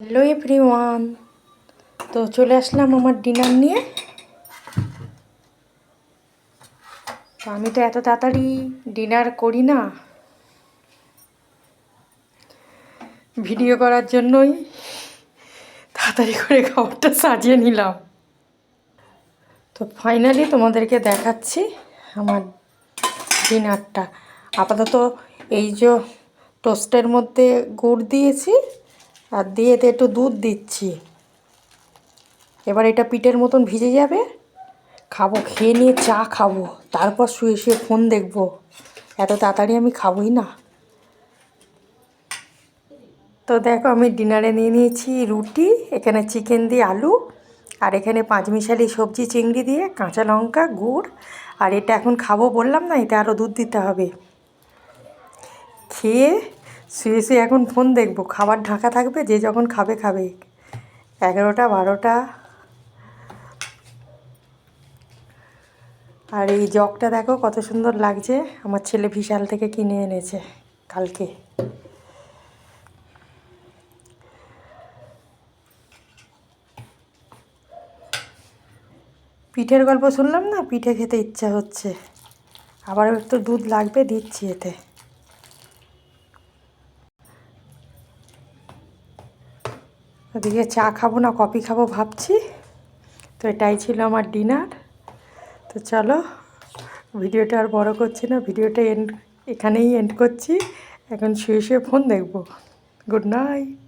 Hello everyone, তো চলে আসলাম আমার ডিনার নিয়ে। তো আমি তো এত তাড়াতাড়ি ডিনার করি না, ভিডিও করার জন্যই তাড়াতাড়ি করে খাবারটা সাজিয়ে নিলাম। তো ফাইনালি তোমাদেরকে দেখাচ্ছি আমার ডিনারটা। আপাতত এই যে টোস্টের মধ্যে গুড় দিয়েছি আর দিয়ে একটু দুধ দিচ্ছি। এবার এটা পিঠের মতন ভিজে যাবে, খাবো, খেয়ে নিয়ে চা খাবো, তারপর শুয়ে শুয়ে ফোন দেখবো। এত তাড়াতাড়ি আমি খাবোই না। তো দেখো, আমি ডিনারে নিয়ে নিয়েছি রুটি, এখানে চিকেন দিয়ে আলু, আর এখানে পাঁচমিশালি সবজি চিংড়ি দিয়ে কাঁচা লঙ্কা গুড়। আর এটা এখন খাবো বললাম না, এটা আরও দুধ দিতে হবে। খেয়ে শুয়ে শুয়ে এখন ফোন দেখবো, খাবার ঢাকা থাকবে, যে যখন খাবে খাবে। 11টা 12টা। আর এই জগটা দেখো কত সুন্দর লাগছে, আমার ছেলে বিশাল থেকে কিনে এনেছে কালকে। পিঠের গল্প শুনলাম না, পিঠে খেতে ইচ্ছা হচ্ছে, আবার একটু দুধ লাগবে, দিচ্ছি এতে। ওদিকে চা খাবো না কফি খাবো ভাবছি। তো এটাই ছিল আমার ডিনার। তো চলো, ভিডিওটা আর বড় করছি না, ভিডিওটা এখানেই এন্ড করছি। এখন শুয়ে শুয়ে ফোন দেখবো। Good night.